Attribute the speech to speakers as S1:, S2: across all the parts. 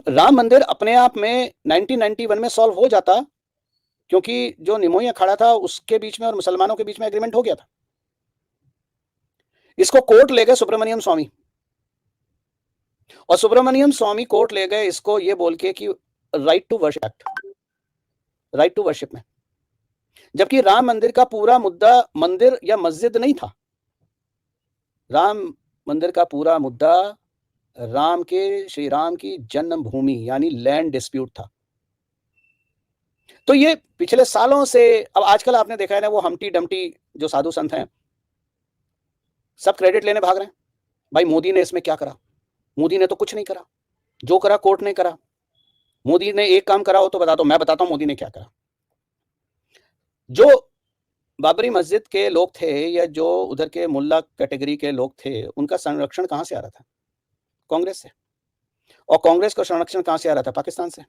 S1: राम मंदिर अपने आप में 1991 में सॉल्व हो जाता, क्योंकि जो निमोई अखाड़ा था उसके बीच में और मुसलमानों के बीच में एग्रीमेंट हो गया था। इसको कोर्ट ले गए सुब्रमण्यम स्वामी, और सुब्रमण्यम स्वामी कोर्ट ले गए इसको ये बोल के कि right to worship act, right to worship में, जबकि राम मंदिर का पूरा मुद्दा मंदिर या मस्जिद नहीं था। राम मंदिर का पूरा मुद्दा राम के, श्री राम की जन्मभूमि यानी लैंड डिस्प्यूट था। तो ये पिछले सालों से, अब आजकल आपने देखा है ना, वो हमटी डमटी जो साधु संत हैं सब क्रेडिट लेने भाग रहे हैं। भाई मोदी ने इसमें क्या करा? मोदी ने तो कुछ नहीं करा, जो करा कोर्ट ने करा। मोदी ने एक काम करा हो तो बता दो, मैं बताता हूं मोदी ने क्या करा। जो बाबरी मस्जिद के लोग थे या जो उधर के मुल्ला कैटेगरी के लोग थे, उनका संरक्षण कहां से आ रहा था? कांग्रेस से। और कांग्रेस का संरक्षण कहां से आ रहा था? पाकिस्तान से।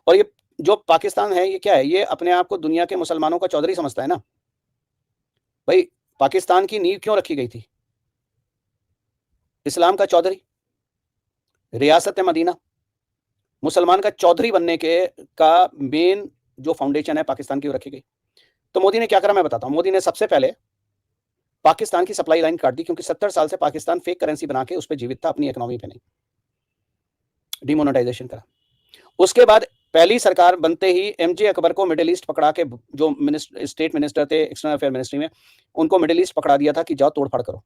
S1: और ये जो पाकिस्तान है ये क्या है? ये अपने आप को दुनिया के मुसलमानों का चौधरी समझता है ना। भाई पाकिस्तान की नींव क्यों रखी गई थी? इस्लाम का चौधरी, रियासत मदीना, मुसलमान का चौधरी बनने के का मेन जो फाउंडेशन है पाकिस्तान की, वो रखी गई। तो मोदी ने क्या करा मैं बताता हूं। मोदी ने सबसे पहले पाकिस्तान की सप्लाई लाइन काट दी, क्योंकि 70 साल से पाकिस्तान फेक करेंसी बना के उस पर जीवित था, अपनी इकोनॉमी पे नहीं। डिमोनेटाइजेशन करा। उसके बाद पहली सरकार बनते ही एमजे अकबर को मिडिल ईस्ट पकड़ा के, जो स्टेट मिनिस्टर थे एक्सटर्नल अफेयर मिनिस्ट्री में, उनको मिडिल ईस्ट पकड़ा दिया था कि जाओ तोड़फाड़ करो।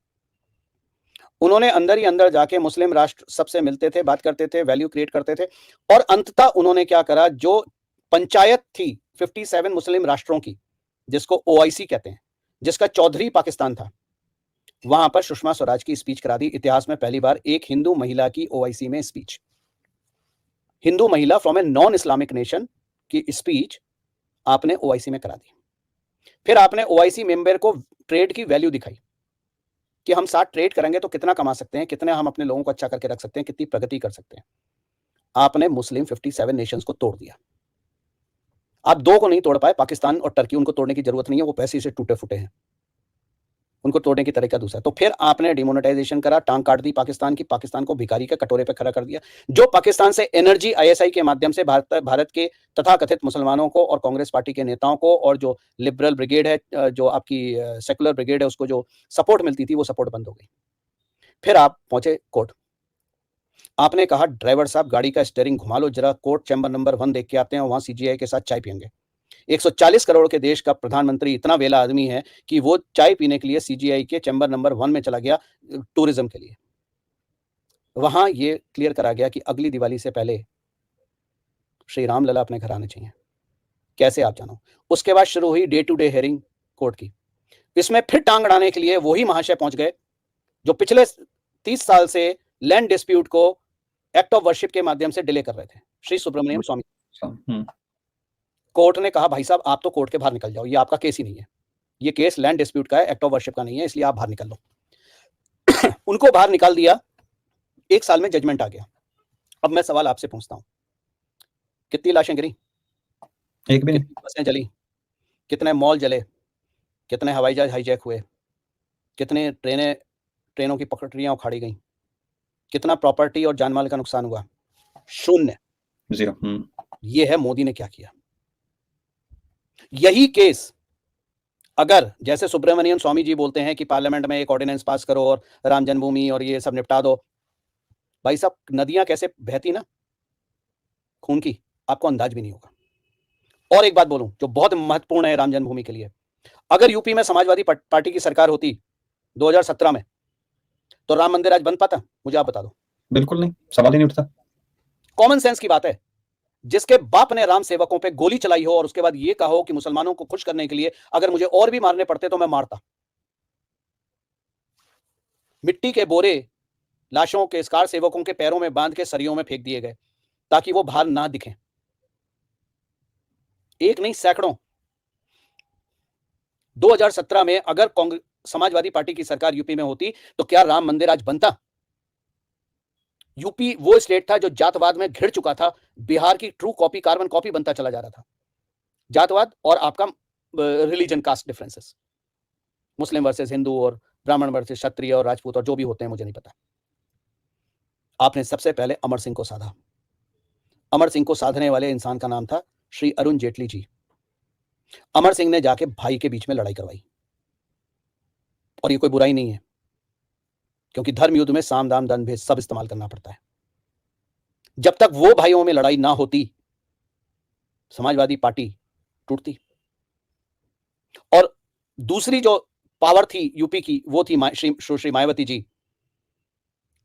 S1: उन्होंने अंदर ही अंदर जाके मुस्लिम राष्ट्र सबसे मिलते थे, बात करते थे, वैल्यू क्रिएट करते थे, और अंततः उन्होंने क्या करा, जो पंचायत थी 57 मुस्लिम राष्ट्रों की, जिसको ओआईसी कहते हैं, जिसका चौधरी पाकिस्तान था, वहां पर सुषमा स्वराज की स्पीच करा दी। इतिहास में पहली बार एक हिंदू महिला की ओआईसी में स्पीच, हिंदू महिला from a non Islamic nation की स्पीच आपने ओआईसी में करा दी। फिर आपने ओआईसी मेंबर को ट्रेड की वैल्यू दिखाई कि हम साथ ट्रेड करेंगे तो कितना कमा सकते हैं, कितना हम अपने लोगों को अच्छा करके रख सकते हैं, कितनी प्रगति कर सकते हैं। आपने मुस्लिम 57 नेशंस को तोड़ दिया। आप दो को नहीं तोड़ पाए, पाकिस्तान और टर्की, उनको तोड़ने की जरूरत नहीं है, वो पैसे से टूटे फूटे हैं, उनको तोड़ने की तरीका दूसरा। तो फिर आपने डिमोनेटाइजेशन करा, टांग काट दी पाकिस्तान की, पाकिस्तान को भिखारी के कटोरे पे खड़ा कर दिया। जो पाकिस्तान से एनर्जी आईएसआई के माध्यम से भारत के तथाकथित मुसलमानों को और कांग्रेस पार्टी के नेताओं को, और जो लिबरल ब्रिगेड है, जो आपकी सेकुलर ब्रिगेड है, उसको जो सपोर्ट मिलती थी वो सपोर्ट बंद हो गई। फिर आप पहुंचे कोर्ट। आपने कहा ड्राइवर साहब गाड़ी का स्टीयरिंग घुमा लो जरा, कोर्ट चैम्बर नंबर 1 देख के आते हैं, वहां सीजीआई के साथ चाय पियेंगे। 140 करोड़ के देश का प्रधानमंत्री इतना वेला आदमी है कि वो चाय पीने के लिए सीजीआई के चैम्बर नंबर 1 में चला गया, टूरिज्म के लिए। वहां ये क्लियर करा गया कि अगली दिवाली से पहले श्री राम लला अपने घर आने चाहिए। कैसे आप जानो। उसके बाद शुरू हुई day to day hearing court की। इसमें फिर टांग अड़ाने के लिए वही महाशय पहुंच गए जो पिछले 30 साल से लैंड डिस्प्यूट को एक्ट ऑफ वर्शिप के माध्यम से डिले कर रहे थे, श्री सुब्रमण्यम स्वामी। कोर्ट ने कहा भाई साहब आप तो कोर्ट के बाहर निकल जाओ, ये आपका केस ही नहीं है, ये केस लैंड डिस्प्यूट का है, एक्ट ऑफ वर्शिप का नहीं है, इसलिए आप बाहर निकल लो। उनको बाहर निकाल दिया। 1 साल में जजमेंट आ गया। अब मैं सवाल आपसे पूछता हूं, कितनी लाशें गिरी?
S2: एक भी नहीं।
S1: कितनी बसें जली? कितने मॉल जले? कितने हवाई जहाज हाईजैक हुए? कितने ट्रेनों की पटरियां उखाड़ी गई? कितना प्रॉपर्टी और जानमाल का नुकसान हुआ? शून्य,
S2: जीरो।
S1: ये है मोदी ने क्या किया। यही केस अगर जैसे सुब्रमण्यम स्वामी जी बोलते हैं कि पार्लियामेंट में एक ऑर्डिनेंस पास करो और राम जन्मभूमि और ये सब निपटा दो, भाई साहब नदियां कैसे बहती ना खून की, आपको अंदाज भी नहीं होगा। और एक बात बोलूं जो बहुत महत्वपूर्ण है राम जन्मभूमि के लिए, अगर यूपी में समाजवादी पार्टी की सरकार होती 2017 में, तो राम मंदिर आज बन पाता? मुझे आप बता दो।
S2: बिल्कुल नहीं, सवाल ही नहीं उठता।
S1: कॉमन सेंस की बात है। जिसके बाप ने राम सेवकों पे गोली चलाई हो और उसके बाद ये कहा हो कि मुसलमानों को खुश करने के लिए अगर मुझे और भी मारने पड़ते तो मैं मारता। मिट्टी के बोरे लाशों के स्कार सेवकों के पैरों में बांध के सरियों में फेंक दिए गए ताकि वो बाहर ना दिखें। एक नहीं, सैकड़ों। 2017 में अगर कांग्रेस समाजवादी पार्टी की सरकार यूपी में होती तो क्या राम मंदिर आज बनता? यूपी वो स्टेट था जो जातवाद में घिर चुका था। बिहार की ट्रू कॉपी, कार्बन कॉपी बनता चला जा रहा था। जातवाद और आपका रिलीजन, कास्ट डिफरेंसेस, मुस्लिम वर्सेस हिंदू और ब्राह्मण वर्सेस क्षत्रिय और राजपूत और जो भी होते हैं मुझे नहीं पता। आपने सबसे पहले अमर सिंह को साधा। अमर सिंह को साधने वाले इंसान का नाम था श्री अरुण जेटली जी। अमर सिंह ने जाके भाई के बीच में लड़ाई करवाई, और ये कोई बुराई नहीं है, क्योंकि धर्म युद्ध में साम दाम दंड भेद सब इस्तेमाल करना पड़ता है। जब तक वो भाइयों में लड़ाई ना होती, समाजवादी पार्टी टूटती। और दूसरी जो पावर थी यूपी की, वो थी श्री मायावती जी।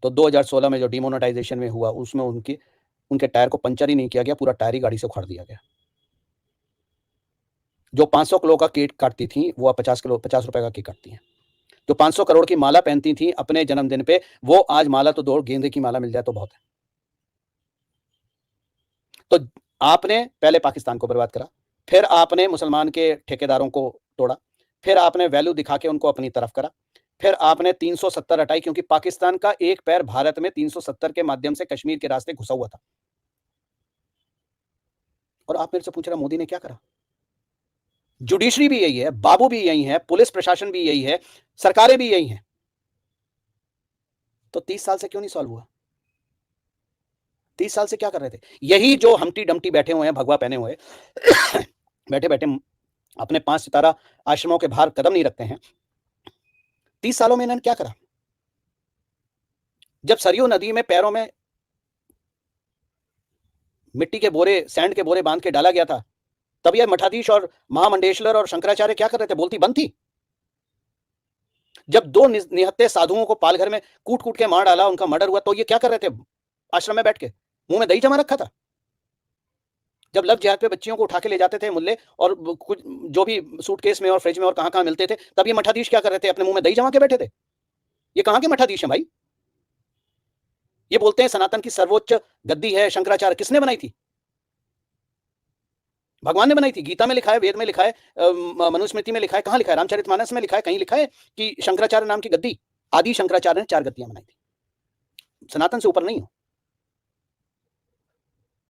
S1: तो 2016 में जो डिमोनेटाइजेशन में हुआ, उसमें उनके टायर को पंचर ही नहीं किया गया, पूरा टायर ही गाड़ी से उखाड़ दिया गया। जो 500 किलो का केक काटती थी, वो 50 रुपए का केक काटती हैं। जो 500 करोड़ की माला पहनती थी अपने जन्मदिन पे, वो आज माला तो दो गेंदे की माला मिल जाए तो बहुत है। तो आपने पहले पाकिस्तान को बर्बाद करा, फिर आपने मुसलमान के ठेकेदारों को तोड़ा, फिर आपने वैल्यू दिखा के उनको अपनी तरफ करा, फिर आपने 370 हटाई, क्योंकि पाकिस्तान का एक पैर भारत में 370 के माध्यम से कश्मीर के रास्ते घुसा हुआ था। और आप मेरे से पूछ रहे मोदी ने क्या करा? जुडिशरी भी यही है, बाबू भी यही है, पुलिस प्रशासन भी यही है, सरकारें भी यही हैं। तो 30 साल से क्यों नहीं सॉल्व हुआ? 30 साल से क्या कर रहे थे? यही जो हमटी डमटी बैठे हुए हैं, भगवा पहने हुए बैठे बैठे अपने 5 सितारा आश्रमों के बाहर कदम नहीं रखते हैं। 30 सालों में इन्होंने क्या करा? जब सरयू नदी में पैरों में मिट्टी के बोरे, सैंड के बोरे बांध के डाला गया था, तब यह मठाधीश और महामंडेश्वर और शंकराचार्य क्या कर रहे थे? बोलती बंद थी। जब 2 निहत्थे साधुओं को पालघर में कूट कूट के मार डाला, उनका मर्डर हुआ, तो ये क्या कर रहे थे? आश्रम में बैठ के मुंह में दही जमा रखा था। जब लव जिहाद पे बच्चियों को उठा के ले जाते थे मुल्ले, और कुछ जो भी सूटकेस में और फ्रिज में और कहां मिलते थे, तब ये मठाधीश क्या कर रहे थे? अपने मुंह में दही जमा के बैठे थे। ये कहां के मठाधीश हैं भाई? ये बोलते हैं सनातन की सर्वोच्च गद्दी है शंकराचार्य। किसने बनाई थी? भगवान ने बनाई थी। गीता में लिखा है, वेद में लिखा है, मनुस्मृति में लिखा है, कहां लिखा है? रामचरितमानस में लिखा है, कहीं लिखा है कि शंकराचार्य नाम की गद्दी, आदि शंकराचार्य ने 4 गद्दियां बनाई थी। सनातन से ऊपर नहीं हो।